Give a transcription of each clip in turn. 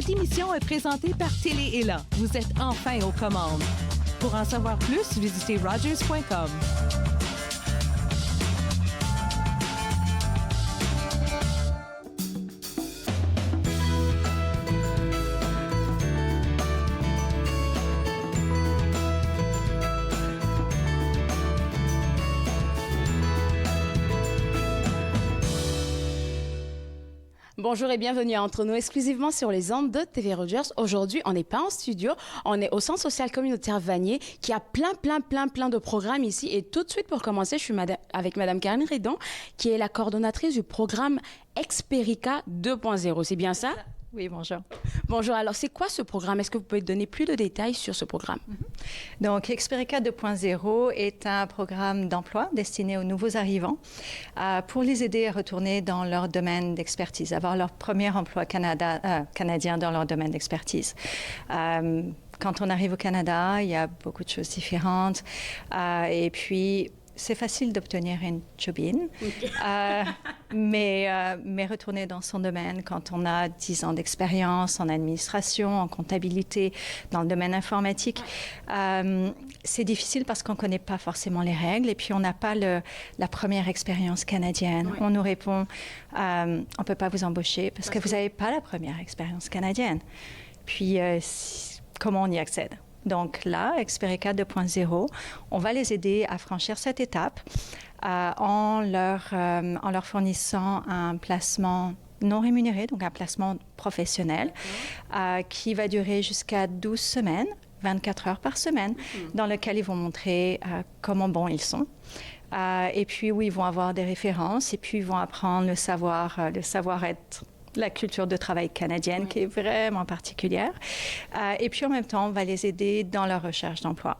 Cette émission est présentée par Télé Élan. Vous êtes enfin aux commandes. Pour en savoir plus, visitez Rogers.com. Bonjour et bienvenue à Entre nous, exclusivement sur les ondes de TV Rogers. Aujourd'hui, on n'est pas en studio, on est au Centre social communautaire Vanier qui a plein de programmes ici. Et tout de suite, pour commencer, je suis avec Madame Karine Redon, qui est la coordonnatrice du programme Experica 2.0. C'est bien ça? Oui, bonjour. Bonjour, alors c'est quoi ce programme? Est-ce que vous pouvez donner plus de détails sur ce programme? Donc, Experica 2.0 est un programme d'emploi destiné aux nouveaux arrivants pour les aider à retourner dans leur domaine d'expertise, avoir leur premier emploi canadien dans leur domaine d'expertise. Quand on arrive au Canada, il y a beaucoup de choses différentes et puis c'est facile d'obtenir une job-in, mais retourner dans son domaine quand on a 10 ans d'expérience en administration, en comptabilité, dans le domaine informatique, c'est difficile parce qu'on ne connaît pas forcément les règles et puis on n'a pas la première expérience canadienne. Oui. On nous répond, on ne peut pas vous embaucher parce que vous n'avez pas la première expérience canadienne. Puis, comment on y accède? Donc là, Experica 2.0, on va les aider à franchir cette étape en leur fournissant un placement non rémunéré, donc un placement professionnel qui va durer jusqu'à 12 semaines, 24 heures par semaine, dans lequel ils vont montrer comment bons ils sont. Et puis où ils vont avoir des références et puis ils vont apprendre le savoir-être, la culture de travail canadienne qui est vraiment particulière. Et puis en même temps, on va les aider dans leur recherche d'emploi.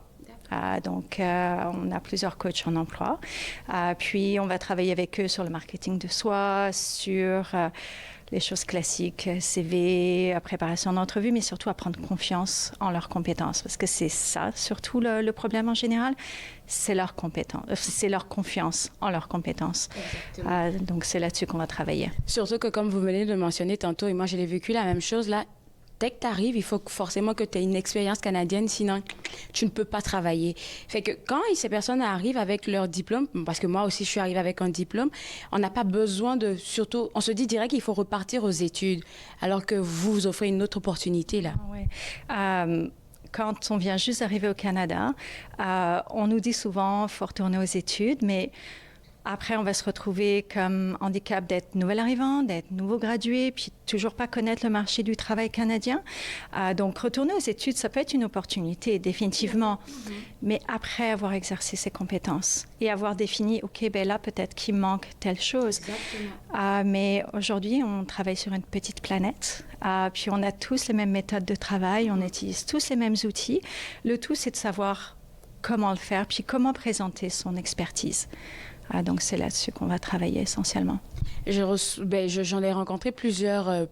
Donc, on a plusieurs coachs en emploi. Puis, on va travailler avec eux sur le marketing de soi, sur les choses classiques, CV, préparation d'entrevue, mais surtout à prendre confiance en leurs compétences. Parce que c'est ça, surtout le problème en général, c'est leur compétence, c'est leur confiance en leurs compétences. Donc, c'est là-dessus qu'on va travailler. Surtout que, comme vous venez de le mentionner tantôt, et moi, j'ai vécu la même chose là, dès que tu arrives, il faut forcément que tu aies une expérience canadienne, sinon tu ne peux pas travailler. Fait que quand ces personnes arrivent avec leur diplôme, parce que moi aussi je suis arrivée avec un diplôme, on n'a pas besoin de, surtout, on se dit direct qu'il faut repartir aux études, alors que vous offrez une autre opportunité là. Oui. Quand on vient juste d'arriver au Canada, on nous dit souvent qu'il faut retourner aux études, mais après, on va se retrouver comme handicap d'être nouvel arrivant, d'être nouveau gradué, puis toujours pas connaître le marché du travail canadien. Donc, retourner aux études, ça peut être une opportunité, définitivement. Mais après avoir exercé ses compétences et avoir défini, OK, ben là, peut-être qu'il manque telle chose. Mais aujourd'hui, on travaille sur une petite planète. Puis, on a tous les mêmes méthodes de travail, on utilise tous les mêmes outils. Le tout, c'est de savoir comment le faire, puis comment présenter son expertise. Donc, c'est là-dessus qu'on va travailler essentiellement. J'en ai rencontré plusieurs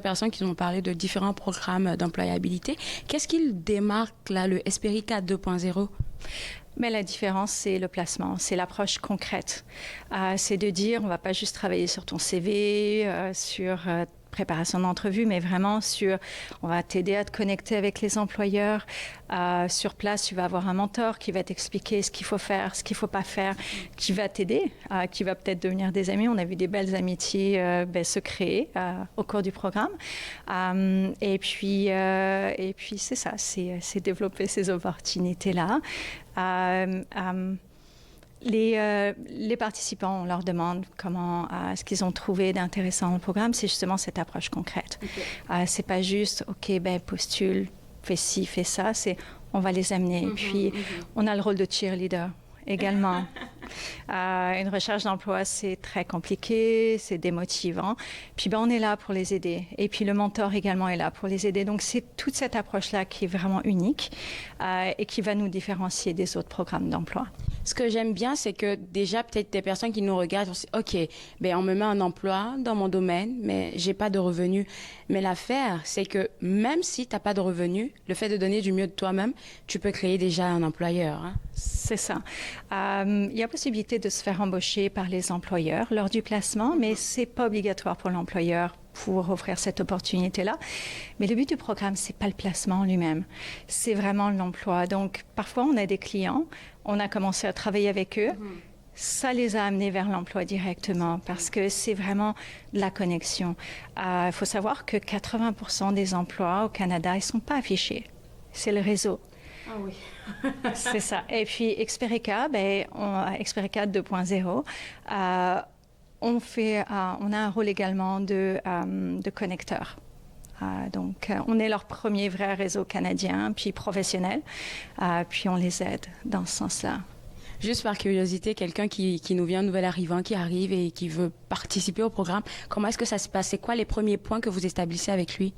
personnes qui m'ont parlé de différents programmes d'employabilité. Qu'est-ce qui démarque là, le Experica 2.0? Mais la différence, c'est le placement, c'est l'approche concrète. C'est de dire, on ne va pas juste travailler sur ton CV, sur préparation d'entrevue, mais vraiment on va t'aider à te connecter avec les employeurs. Sur place, tu vas avoir un mentor qui va t'expliquer ce qu'il faut faire, ce qu'il ne faut pas faire, qui va t'aider, qui va peut-être devenir des amis. On a vu des belles amitiés se créer au cours du programme. Et puis c'est ça, c'est développer ces opportunités-là. Les participants, on leur demande ce qu'ils ont trouvé d'intéressant dans le programme, c'est justement cette approche concrète. C'est pas juste, OK, postule, fais ci, fais ça, c'est on va les amener. Et puis, on a le rôle de cheerleader également. Une recherche d'emploi, c'est très compliqué, c'est démotivant. Puis on est là pour les aider. Et puis le mentor également est là pour les aider. Donc c'est toute cette approche-là qui est vraiment unique et qui va nous différencier des autres programmes d'emploi. Ce que j'aime bien, c'est que déjà, peut-être des personnes qui nous regardent, on se dit, OK, on me met un emploi dans mon domaine, mais j'ai pas de revenus. Mais l'affaire, c'est que même si t'as pas de revenus, le fait de donner du mieux de toi-même, tu peux créer déjà un employeur. Hein? C'est ça. Il y a possibilité de se faire embaucher par les employeurs lors du placement, mais c'est pas obligatoire pour l'employeur pour offrir cette opportunité-là. Mais le but du programme, c'est pas le placement en lui-même, c'est vraiment l'emploi. Donc, parfois, on a des clients, on a commencé à travailler avec eux, ça les a amenés vers l'emploi directement parce que c'est vraiment la connexion. Il faut savoir que 80% des emplois au Canada, ils ne sont pas affichés. C'est le réseau. Ah oui. C'est ça. Et puis, Experica, Experica 2.0, on a un rôle également de connecteur. Donc, on est leur premier vrai réseau canadien, puis professionnel, puis on les aide dans ce sens-là. Juste par curiosité, quelqu'un qui nous vient, nouvel arrivant, qui arrive et qui veut participer au programme, comment est-ce que ça se passe? C'est quoi les premiers points que vous établissez avec lui?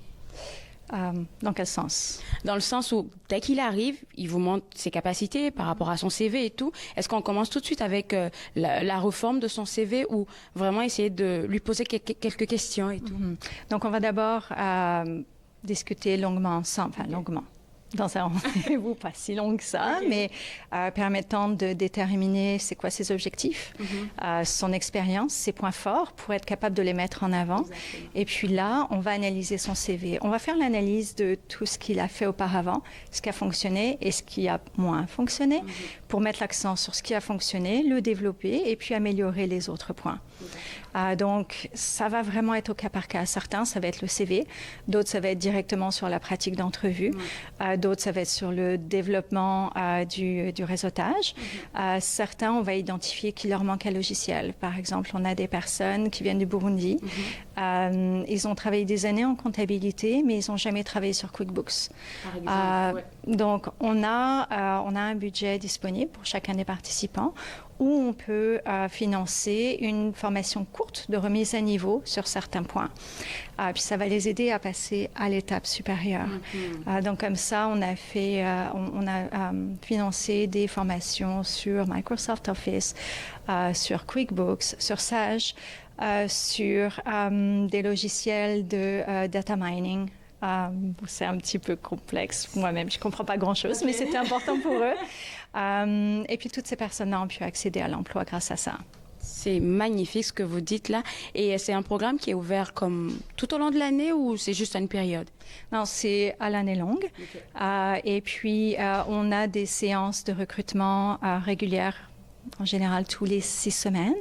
Dans quel sens? Dans le sens où, dès qu'il arrive, il vous montre ses capacités par rapport à son CV et tout. Est-ce qu'on commence tout de suite avec la réforme de son CV ou vraiment essayer de lui poser quelques questions et tout? Donc, on va d'abord discuter longuement ensemble, longuement. Dans un rendez-vous pas si long que ça, mais permettant de déterminer c'est quoi ses objectifs, son expérience, ses points forts pour être capable de les mettre en avant. Exactement. Et puis là, on va analyser son CV. On va faire l'analyse de tout ce qu'il a fait auparavant, ce qui a fonctionné et ce qui a moins fonctionné, pour mettre l'accent sur ce qui a fonctionné, le développer et puis améliorer les autres points. Donc, ça va vraiment être au cas par cas. Certains, ça va être le CV. D'autres, ça va être directement sur la pratique d'entrevue. D'autres, ça va être sur le développement du réseautage. Certains, on va identifier qu'il leur manque un logiciel. Par exemple, on a des personnes qui viennent du Burundi. Ils ont travaillé des années en comptabilité, mais ils n'ont jamais travaillé sur QuickBooks. Par exemple, Donc, on a un budget disponible pour chacun des participants où on peut financer une formation courte de remise à niveau sur certains points. Puis ça va les aider à passer à l'étape supérieure. Donc comme ça, on a financé des formations sur Microsoft Office, sur QuickBooks, sur Sage, sur des logiciels de data mining. C'est un petit peu complexe moi-même, je ne comprends pas grand-chose, mais c'était important pour eux. Et puis toutes ces personnes-là ont pu accéder à l'emploi grâce à ça. C'est magnifique ce que vous dites là. Et c'est un programme qui est ouvert comme tout au long de l'année ou c'est juste à une période? Non, c'est à l'année longue. Et puis on a des séances de recrutement régulières, en général tous les 6 semaines.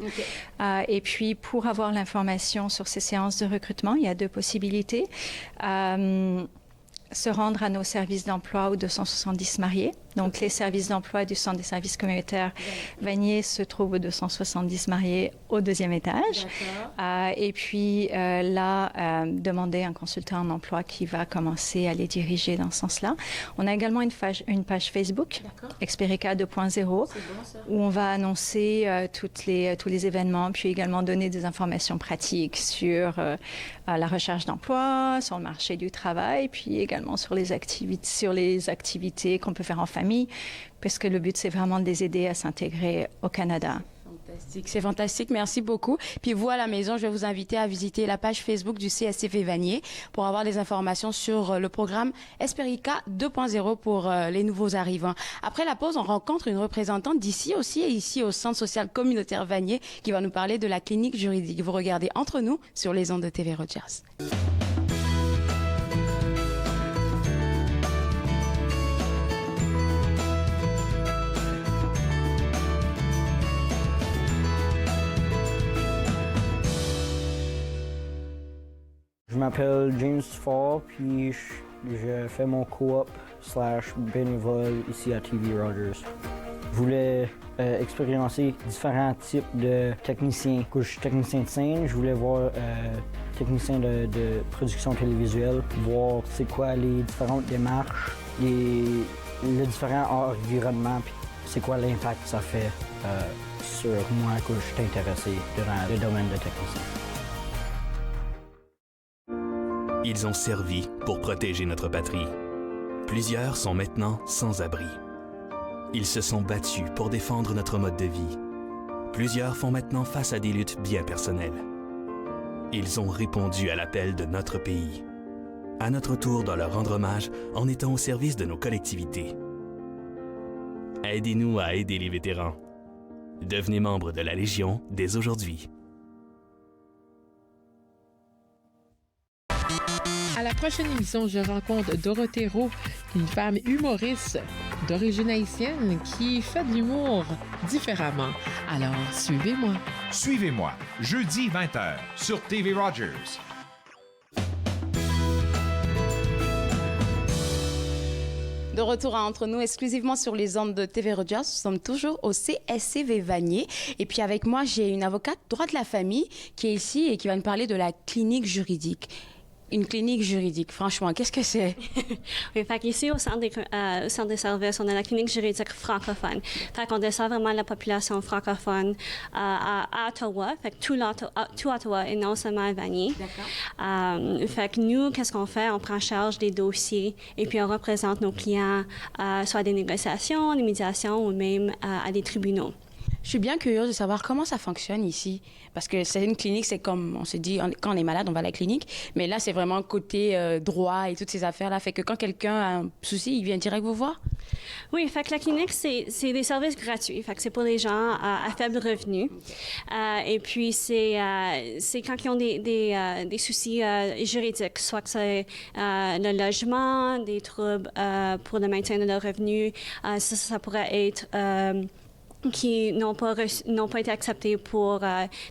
Et puis, pour avoir l'information sur ces séances de recrutement, il y a 2 possibilités. Se rendre à nos services d'emploi au 270 Mariés. Donc, les services d'emploi du Centre des services communautaires Vanier se trouvent au 270 Mariés au 2e étage. Et puis, là, demander un consultant en emploi qui va commencer à les diriger dans ce sens-là. On a également une page Facebook, Experica 2.0, où on va annoncer tous les événements, puis également donner des informations pratiques sur la recherche d'emploi, sur le marché du travail, puis également sur les activités qu'on peut faire en famille, parce que le but, c'est vraiment de les aider à s'intégrer au Canada. Fantastique, c'est fantastique, merci beaucoup. Puis vous, à la maison, je vais vous inviter à visiter la page Facebook du CSCV Vanier pour avoir des informations sur le programme Experica 2.0 pour les nouveaux arrivants. Après la pause, on rencontre une représentante d'ici aussi et ici au Centre social communautaire Vanier qui va nous parler de la clinique juridique. Vous regardez Entre nous sur les ondes de TV Rogers. Je m'appelle James Fall, puis je fais mon co-op / bénévole ici à TV Rogers. Je voulais expérimenter différents types de techniciens. Quand je suis technicien de scène, je voulais voir technicien de production télévisuelle, voir c'est quoi les différentes démarches, les différents environnements, puis c'est quoi l'impact que ça fait sur moi quand je suis intéressé dans le domaine de technicien. Ils ont servi pour protéger notre patrie. Plusieurs sont maintenant sans abri. Ils se sont battus pour défendre notre mode de vie. Plusieurs font maintenant face à des luttes bien personnelles. Ils ont répondu à l'appel de notre pays. À notre tour de leur rendre hommage en étant au service de nos collectivités. Aidez-nous à aider les vétérans. Devenez membre de la Légion dès aujourd'hui. À la prochaine émission, je rencontre Dorothée Roux, une femme humoriste d'origine haïtienne qui fait de l'humour différemment. Alors, suivez-moi. Suivez-moi, jeudi 20h sur TV Rogers. De retour à Entre nous, exclusivement sur les ondes de TV Rogers. Nous sommes toujours au CSCV Vanier. Et puis avec moi, j'ai une avocate droit de la famille qui est ici et qui va nous parler de la clinique juridique. Une clinique juridique, franchement, qu'est-ce que c'est? Oui, fait qu'ici, au centre des services, on a la clinique juridique francophone. Fait qu'on dessert vraiment la population francophone à Ottawa. Fait que tout Ottawa et non seulement à Vanier. D'accord. Fait que nous, qu'est-ce qu'on fait? On prend en charge des dossiers et puis on représente nos clients soit à des négociations, des médiations ou même à des tribunaux. Je suis bien curieuse de savoir comment ça fonctionne ici. Parce que c'est une clinique, c'est comme on se dit, quand on est malade, on va à la clinique. Mais là, c'est vraiment côté droit et toutes ces affaires-là. Fait que quand quelqu'un a un souci, il vient direct vous voir? Oui, fait que la clinique, c'est des services gratuits. Fait que c'est pour les gens à faible revenu. Et puis, c'est quand ils ont des soucis juridiques, soit que c'est le logement, des troubles pour le maintien de leur revenu. Ça pourrait être... qui n'ont pas été acceptés pour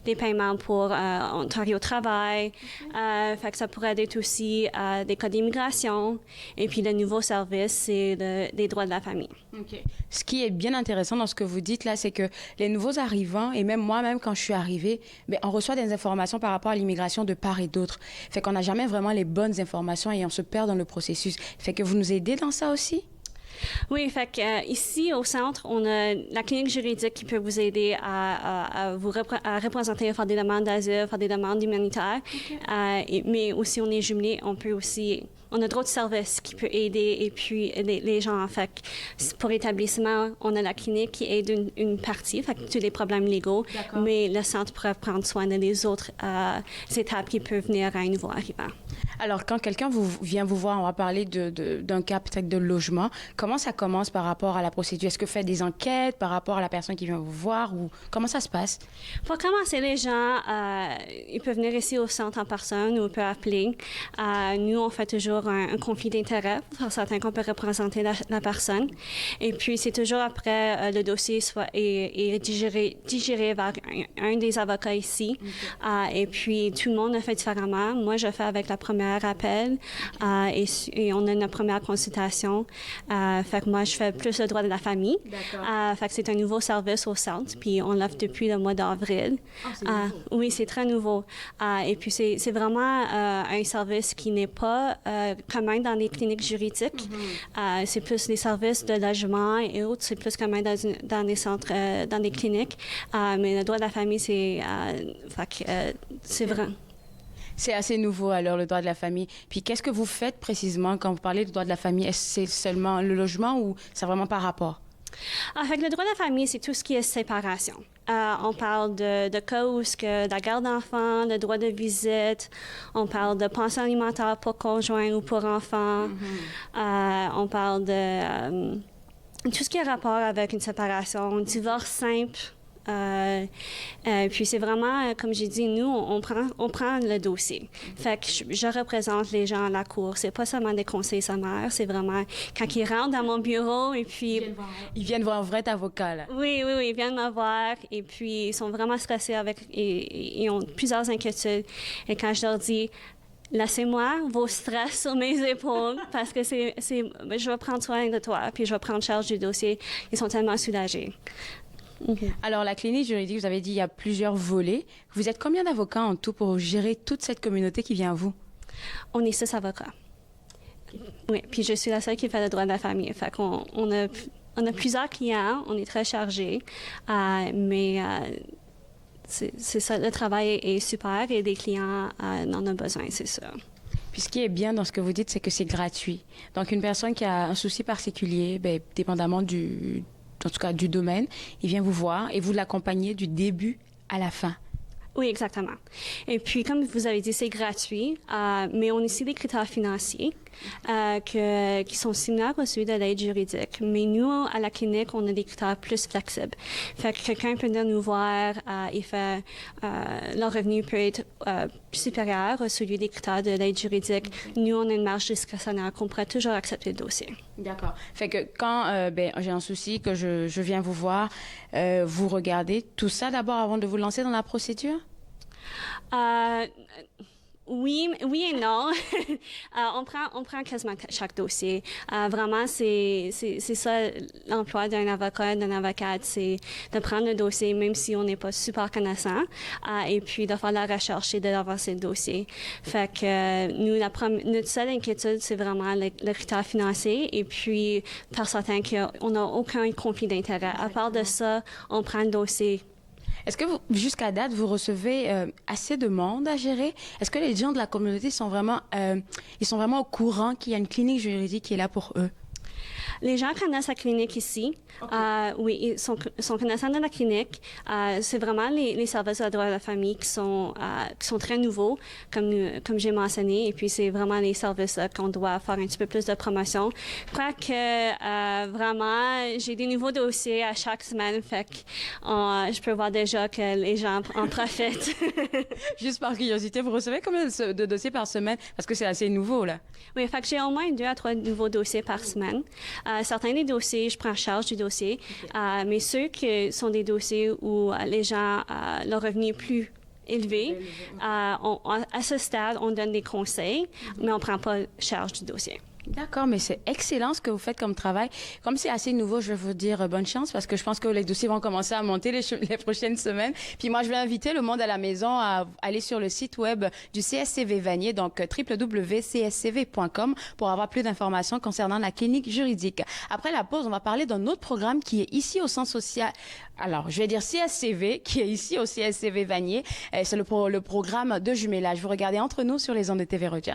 des paiements pour Ontario Travail. Fait que ça pourrait être aussi des cas d'immigration. Et puis le nouveau service, c'est des droits de la famille. OK. Ce qui est bien intéressant dans ce que vous dites là, c'est que les nouveaux arrivants, et même moi-même quand je suis arrivée, bien, on reçoit des informations par rapport à l'immigration de part et d'autre. Fait qu'on n'a jamais vraiment les bonnes informations et on se perd dans le processus. Fait que vous nous aidez dans ça aussi? Oui, fait que ici au centre, on a la clinique juridique qui peut vous aider à représenter, à faire des demandes d'asile, faire des demandes humanitaires. Okay. Mais aussi, on est jumelés, on a d'autres services qui peuvent aider et puis les gens. En fait, pour l'établissement, on a la clinique qui aide une partie, fait que tous les problèmes légaux, mais le centre pourrait prendre soin des autres étapes qui peuvent venir à un nouveau arrivant. Alors, quand quelqu'un vient vous voir, on va parler d'un cas peut-être de logement. Comment ça commence par rapport à la procédure? Est-ce que vous faites des enquêtes par rapport à la personne qui vient vous voir ou comment ça se passe? Pour commencer, les gens, ils peuvent venir ici au centre en personne ou ils peuvent appeler. Nous, on fait toujours un conflit d'intérêt pour certains qu'on peut représenter la personne. Et puis, c'est toujours après le dossier est digéré vers un des avocats ici. Okay. Et puis, tout le monde le fait différemment. Moi, je fais avec la première appel et on a une première consultation. Fait que moi, je fais plus le droit de la famille. Fait que c'est un nouveau service au centre, puis on l'offre depuis le mois d'avril. Oui, c'est très nouveau. Et puis, c'est vraiment un service qui n'est pas commun dans les cliniques juridiques. C'est plus les services de logement et autres. C'est plus commun dans les centres, dans les cliniques. Mais le droit de la famille, c'est vrai. C'est assez nouveau, alors, le droit de la famille. Puis, qu'est-ce que vous faites précisément quand vous parlez du droit de la famille? Est-ce que c'est seulement le logement ou c'est vraiment par rapport? Fait que le droit de la famille, c'est tout ce qui est séparation. On parle de cas où la garde d'enfants, le droit de visite, on parle de pension alimentaire pour conjoint ou pour enfants, on parle de tout ce qui a rapport avec une séparation, un divorce simple. Puis c'est vraiment, comme j'ai dit, nous, on prend le dossier. Fait que je représente les gens à la cour. C'est pas seulement des conseils sommaires, c'est vraiment quand ils rentrent dans mon bureau et puis... Ils viennent voir un vrai avocat, là. Oui, ils viennent me voir et puis ils sont vraiment stressés et ils ont plusieurs inquiétudes. Et quand je leur dis... Laissez-moi vos stress sur mes épaules parce que je vais prendre soin de toi puis je vais prendre charge du dossier. Ils sont tellement soulagés. Okay. Alors, la clinique juridique, vous avez dit, il y a plusieurs volets. Vous êtes combien d'avocats en tout pour gérer toute cette communauté qui vient à vous? On est 6 avocats. Oui, puis je suis la seule qui fait le droit de la famille. Fait qu'on on a plusieurs clients, on est très chargés, mais c'est ça, le travail est super et des clients en ont besoin, c'est ça. Puis ce qui est bien dans ce que vous dites, c'est que c'est gratuit. Donc, une personne qui a un souci particulier, bien, dépendamment en tout cas du domaine, il vient vous voir et vous l'accompagnez du début à la fin. Oui, exactement. Et puis, comme vous avez dit, c'est gratuit, mais on a ici des critères financiers. qui sont similaires à celui de l'aide juridique. Mais nous, à la clinique, on a des critères plus flexibles. Fait que quelqu'un peut venir nous voir et faire... leur revenu peut être supérieur à celui des critères de l'aide juridique. Nous, on a une marge discrétionnaire qu'on pourrait toujours accepter le dossier. D'accord. Fait que quand j'ai un souci, que je viens vous voir, vous regardez tout ça d'abord avant de vous lancer dans la procédure? Oui et non. On prend quasiment chaque dossier. Vraiment, c'est ça l'emploi d'un avocat, d'une avocate, c'est de prendre le dossier, même si on n'est pas super connaissant, et puis de faire la recherche et d'avancer le dossier. Fait que nous, notre seule inquiétude, c'est vraiment le critère financier, et puis faire certain qu'on n'a aucun conflit d'intérêt. À part de ça, on prend le dossier. Est-ce que jusqu'à date, vous recevez assez de monde à gérer? Est-ce que les gens de la communauté sont vraiment au courant qu'il y a une clinique juridique qui est là pour eux? Les gens connaissent la clinique ici. Okay. Oui, ils sont connaissants de la clinique. C'est vraiment les services de droit de la famille qui sont très nouveaux, comme j'ai mentionné. Et puis, c'est vraiment les services qu'on doit faire un petit peu plus de promotion. Je crois que vraiment, j'ai des nouveaux dossiers à chaque semaine. Fait que je peux voir déjà que les gens en profitent. Juste par curiosité, vous recevez combien de dossiers par semaine? Parce que c'est assez nouveau, là. Oui, fait que j'ai au moins 2 à 3 nouveaux dossiers par semaine. Certains des dossiers, je prends en charge du dossier, mais ceux qui sont des dossiers où les gens, leur revenu est plus élevé, à ce stade, on donne des conseils, mais on ne prend pas charge du dossier. D'accord, mais c'est excellent ce que vous faites comme travail. Comme c'est assez nouveau, je vais vous dire bonne chance parce que je pense que les dossiers vont commencer à monter les prochaines semaines. Puis moi, je vais inviter le monde à la maison à aller sur le site web du CSCV Vanier, donc www.cscv.com pour avoir plus d'informations concernant la clinique juridique. Après la pause, on va parler d'un autre programme qui est ici au Centre social. Alors, je vais dire CSCV, qui est ici au CSCV Vanier. C'est le programme de jumelage. Vous regardez Entre nous sur les ondes de TV Rogers.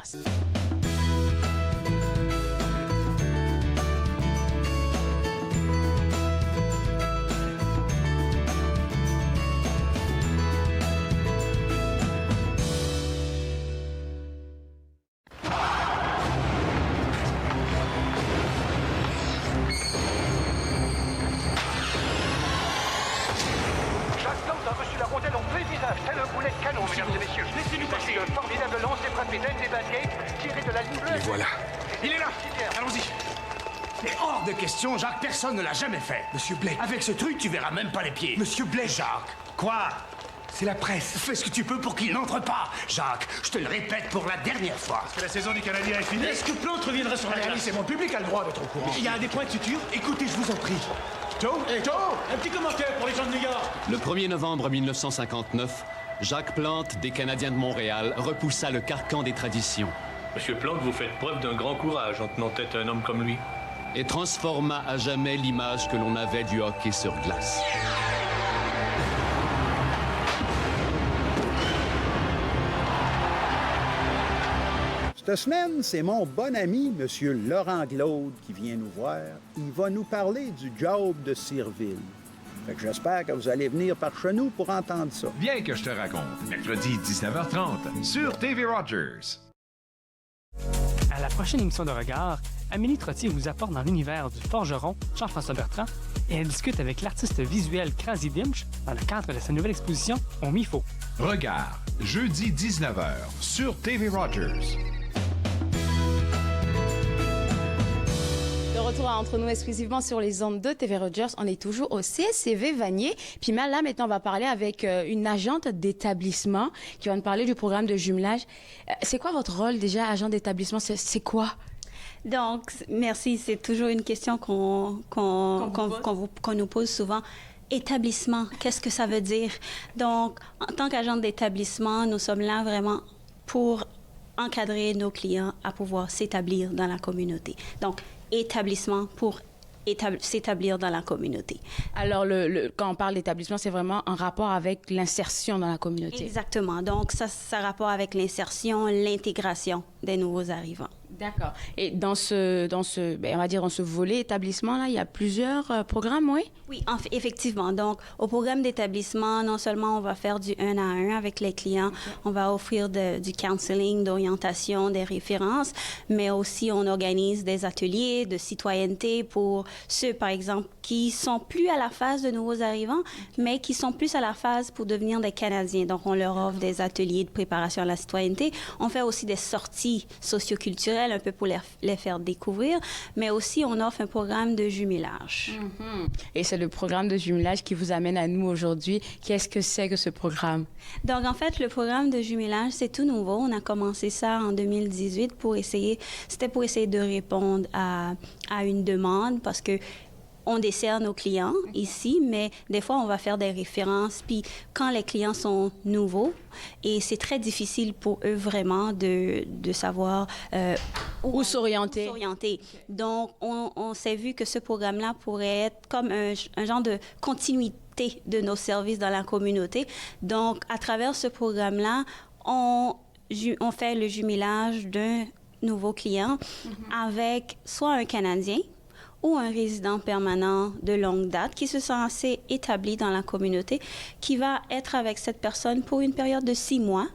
Jacques, personne ne l'a jamais fait. Monsieur Blake. Avec ce truc, tu verras même pas les pieds. Monsieur Blake. Jacques. Quoi? C'est la presse. Fais ce que tu peux pour qu'il n'entre pas. Jacques, je te le répète pour la dernière fois. Est-ce que la saison du Canadien est finie? Est-ce que Plante reviendra sur la glace? C'est mon public a le droit d'être au courant. Il y a des points de suture. Écoutez, je vous en prie. Joe? Hey, Joe! Un petit commentaire pour les gens de New York. Le 1er novembre 1959, Jacques Plante, des Canadiens de Montréal, repoussa le carcan des traditions. Monsieur Plante, vous faites preuve d'un grand courage en tenant tête à un homme comme lui. Et transforma à jamais l'image que l'on avait du hockey sur glace. Cette semaine, c'est mon bon ami, M. Laurent Glaude, qui vient nous voir. Il va nous parler du job de Sirville. Fait que j'espère que vous allez venir par chez nous pour entendre ça. Bien que je te raconte, mercredi 19h30 sur TV Rogers. À la prochaine émission de Regard, Amélie Trottier vous apporte dans l'univers du forgeron Jean-François Bertrand et elle discute avec l'artiste visuel Krasi Dimch dans le cadre de sa nouvelle exposition On Mifo. Regard, jeudi 19h sur TV Rogers. De retour à Entre nous exclusivement sur les ondes de TV Rogers, on est toujours au CSCV Vanier. Puis là, maintenant, on va parler avec une agente d'établissement qui va nous parler du programme de jumelage. C'est quoi votre rôle déjà, agent d'établissement? C'est quoi? Donc, merci. C'est toujours une question qu'on nous pose souvent. Établissement, qu'est-ce que ça veut dire? Donc, en tant qu'agent d'établissement, nous sommes là vraiment pour encadrer nos clients à pouvoir s'établir dans la communauté. Donc, établissement pour s'établir dans la communauté. Alors, quand on parle d'établissement, c'est vraiment en rapport avec l'insertion dans la communauté. Exactement. Donc, ça a rapport avec l'insertion, l'intégration des nouveaux arrivants. D'accord. Et dans on va dire, dans ce volet établissement-là, il y a plusieurs programmes, oui? Oui, effectivement. Donc, au programme d'établissement, non seulement on va faire du 1-à-1 avec les clients, on va offrir du counseling, d'orientation, des références, mais aussi on organise des ateliers de citoyenneté pour ceux, par exemple, qui sont plus à la phase de nouveaux arrivants, mais qui sont plus à la phase pour devenir des Canadiens. Donc, on leur offre des ateliers de préparation à la citoyenneté. On fait aussi des sorties socioculturelles, un peu pour les faire découvrir, mais aussi on offre un programme de jumelage. Et c'est le programme de jumelage qui vous amène à nous aujourd'hui. Qu'est-ce que c'est que ce programme? Donc, en fait, le programme de jumelage, c'est tout nouveau. On a commencé ça en 2018 c'était pour essayer de répondre à une demande parce que on dessert nos clients ici, mais des fois, on va faire des références. Puis, quand les clients sont nouveaux, et c'est très difficile pour eux vraiment de savoir où s'orienter. Donc, on s'est vu que ce programme-là pourrait être comme un genre de continuité de nos services dans la communauté. Donc, à travers ce programme-là, on fait le jumelage d'un nouveau client avec soit un Canadien ou un résident permanent de longue date qui se sent assez établi dans la communauté, qui va être avec cette personne pour une période de 6 mois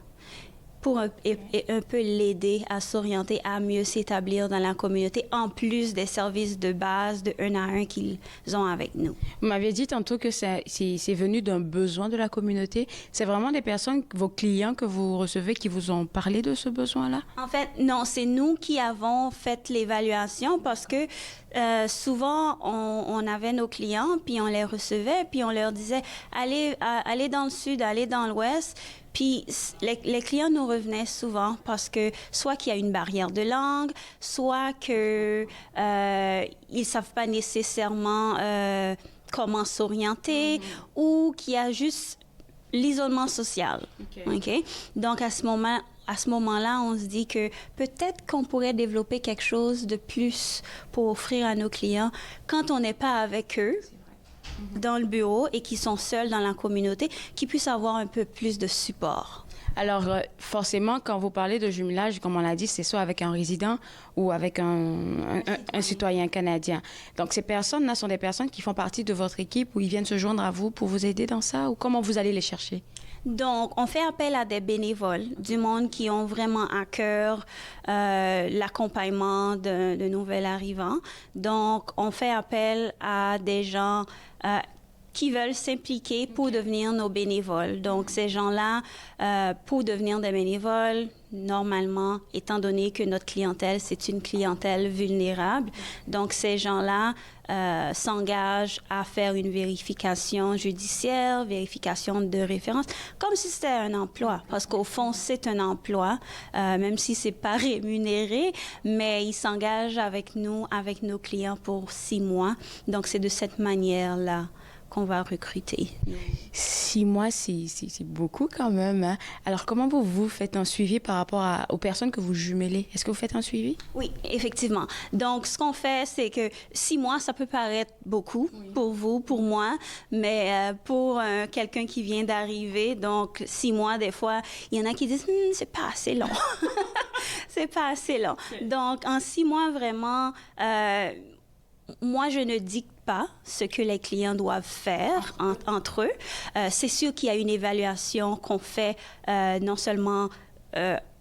pour un peu l'aider à s'orienter, à mieux s'établir dans la communauté, en plus des services de base de 1-à-1 qu'ils ont avec nous. Vous m'aviez dit tantôt que c'est venu d'un besoin de la communauté. C'est vraiment des personnes, vos clients que vous recevez, qui vous ont parlé de ce besoin-là? En fait, non, c'est nous qui avons fait l'évaluation parce que souvent, on avait nos clients, puis on les recevait, puis on leur disait « allez dans le sud, allez dans l'ouest ». Puis les clients nous revenaient souvent parce que soit qu'il y a une barrière de langue, soit qu'ils ne savent pas nécessairement comment s'orienter, ou qu'il y a juste l'isolement social. Okay? Donc, à ce moment-là, on se dit que peut-être qu'on pourrait développer quelque chose de plus pour offrir à nos clients quand on n'est pas avec eux dans le bureau et qui sont seuls dans la communauté, qui puissent avoir un peu plus de support. Alors, forcément, quand vous parlez de jumelage, comme on l'a dit, c'est soit avec un résident ou avec un citoyen canadien. Donc, ces personnes-là sont des personnes qui font partie de votre équipe ou ils viennent se joindre à vous pour vous aider dans ça, ou comment vous allez les chercher? Donc, on fait appel à des bénévoles, du monde qui ont vraiment à cœur l'accompagnement de nouveaux arrivants. Donc, on fait appel à des gens qui veulent s'impliquer pour devenir nos bénévoles. Donc, ces gens-là, pour devenir des bénévoles, normalement, étant donné que notre clientèle, c'est une clientèle vulnérable, donc ces gens-là s'engagent à faire une vérification judiciaire, vérification de référence, comme si c'était un emploi, parce qu'au fond, c'est un emploi, même si c'est pas rémunéré, mais ils s'engagent avec nous, avec nos clients pour 6 mois. Donc, c'est de cette manière-là qu'on va recruter. 6 mois, c'est beaucoup quand même. Hein? Alors, comment vous faites un suivi par rapport aux personnes que vous jumelez? Est-ce que vous faites un suivi? Oui, effectivement. Donc, ce qu'on fait, c'est que 6 mois, ça peut paraître beaucoup pour vous, pour moi, mais pour quelqu'un qui vient d'arriver, donc 6 mois, des fois, il y en a qui disent « c'est pas assez long ». C'est pas assez long. Donc, en 6 mois, vraiment, moi, je ne dicte pas ce que les clients doivent faire entre eux. C'est sûr qu'il y a une évaluation qu'on fait non seulement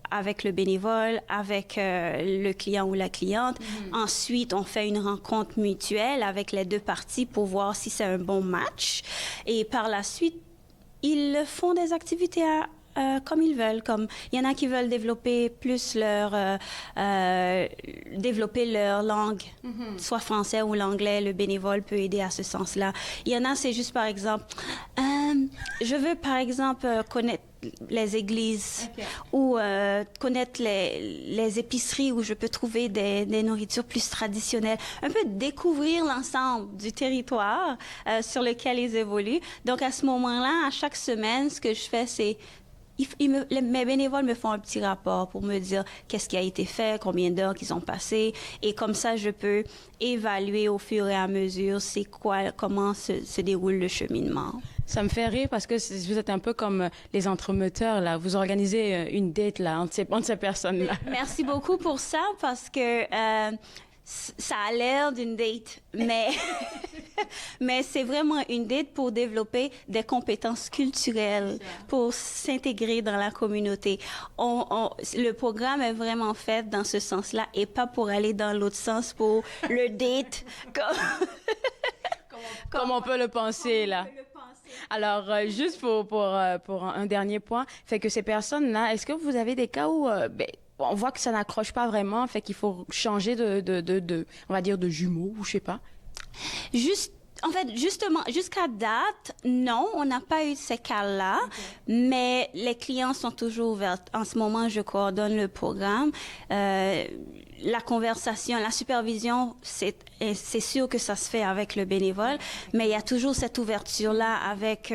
avec le bénévole, avec le client ou la cliente. Ensuite, on fait une rencontre mutuelle avec les 2 parties pour voir si c'est un bon match. Et par la suite, ils font des activités comme ils veulent. Comme il y en a qui veulent développer plus développer leur langue, soit français ou l'anglais. Le bénévole peut aider à ce sens-là. Il y en a, c'est juste par exemple, je veux par exemple connaître les églises ou connaître les épiceries où je peux trouver des nourritures plus traditionnelles. Un peu découvrir l'ensemble du territoire sur lequel ils évoluent. Donc, à ce moment-là, à chaque semaine, ce que je fais, c'est mes bénévoles me font un petit rapport pour me dire qu'est-ce qui a été fait, combien d'heures qu'ils ont passé. Et comme ça, je peux évaluer au fur et à mesure comment se déroule le cheminement. Ça me fait rire parce que vous êtes un peu comme les entremetteurs, là. Vous organisez une date, là, entre ces personnes-là. Merci beaucoup pour ça parce que ça a l'air d'une date, mais c'est vraiment une date pour développer des compétences culturelles, pour s'intégrer dans la communauté. Le programme est vraiment fait dans ce sens-là et pas pour aller dans l'autre sens pour le date. Comme on peut le penser, là. Alors, juste pour un dernier point, fait que ces personnes-là, est-ce que vous avez des cas où on voit que ça n'accroche pas vraiment, fait qu'il faut changer on va dire, de jumeaux, ou je sais pas? En fait, justement, jusqu'à date, non, on n'a pas eu ces cas-là, mais les clients sont toujours ouverts. En ce moment, je coordonne le programme. La conversation, la supervision, c'est sûr que ça se fait avec le bénévole, mais il y a toujours cette ouverture-là avec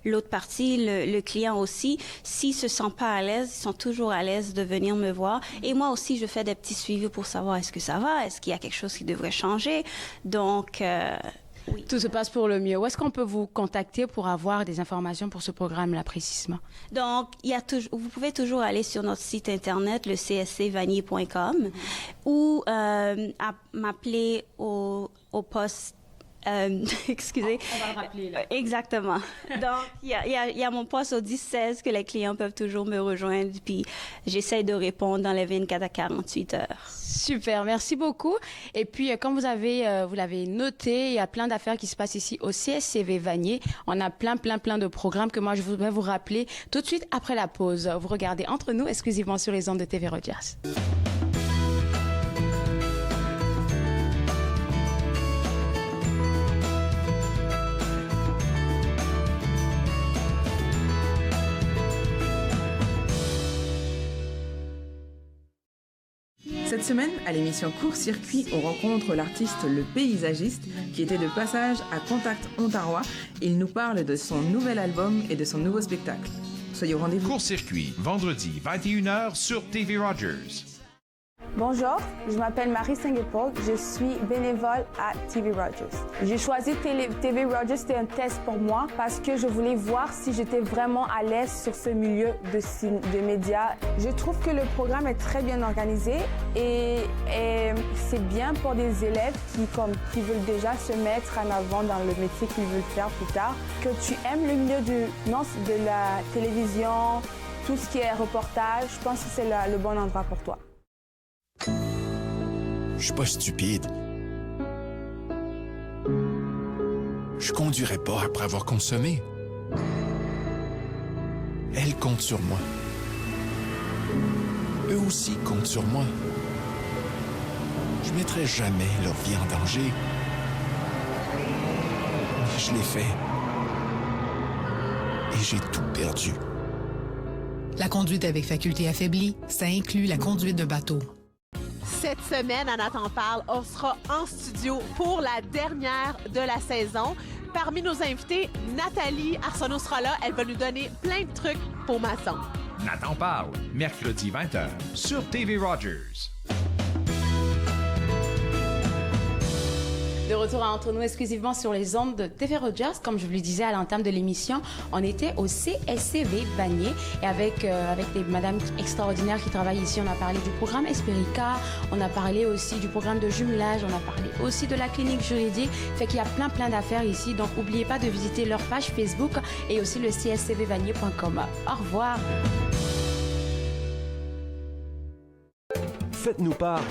l'autre partie, le client aussi. S'ils se sentent pas à l'aise, ils sont toujours à l'aise de venir me voir. Et moi aussi, je fais des petits suivis pour savoir est-ce que ça va, est-ce qu'il y a quelque chose qui devrait changer. Donc... oui. Tout se passe pour le mieux. Où est-ce qu'on peut vous contacter pour avoir des informations pour ce programme-là précisément? Donc, vous pouvez toujours aller sur notre site internet, le cscvanier.com, ou m'appeler au poste. Excusez. On va le rappeler, là. Exactement. Donc, il y a mon poste au 10-16 que les clients peuvent toujours me rejoindre, puis j'essaie de répondre dans les 24 à 48 heures. Super, merci beaucoup. Et puis, comme vous l'avez noté, il y a plein d'affaires qui se passent ici au CSCV Vanier. On a plein de programmes que moi, je voudrais vous rappeler tout de suite après la pause. Vous regardez Entre nous, exclusivement sur les ondes de TV Rogers. Cette semaine, à l'émission Court-Circuit, on rencontre l'artiste Le Paysagiste qui était de passage à Contact Ontarois. Il nous parle de son nouvel album et de son nouveau spectacle. Soyez au rendez-vous. Court-Circuit, vendredi, 21h sur TV Rogers. Bonjour, je m'appelle Marie Saint-Guépol, je suis bénévole à TV Rogers. J'ai choisi TV Rogers, c'était un test pour moi parce que je voulais voir si j'étais vraiment à l'aise sur ce milieu de médias. Je trouve que le programme est très bien organisé et c'est bien pour des élèves qui veulent déjà se mettre en avant dans le métier qu'ils veulent faire plus tard. Que tu aimes le milieu de la télévision, tout ce qui est reportage, je pense que c'est le bon endroit pour toi. Je suis pas stupide. Je conduirai pas après avoir consommé. Elle compte sur moi. Eux aussi comptent sur moi. Je mettrai jamais leur vie en danger. Mais je l'ai fait. Et j'ai tout perdu. La conduite avec faculté affaiblie, ça inclut la conduite de bateau. Cette semaine, à Nathan Parle, on sera en studio pour la dernière de la saison. Parmi nos invités, Nathalie Arsenault sera là. Elle va nous donner plein de trucs pour maçons. Nathan Parle, mercredi 20h sur TV Rogers. De retour à Entre nous exclusivement sur les ondes de TV Rogers. Comme je vous le disais à l'entame de l'émission, on était au CSCV Vanier et avec des madames extraordinaires qui travaillent ici. On a parlé du programme Esperica, on a parlé aussi du programme de jumelage, on a parlé aussi de la clinique juridique. Fait qu'il y a plein d'affaires ici. Donc, n'oubliez pas de visiter leur page Facebook et aussi le cscvvanier.com. Au revoir. Faites-nous part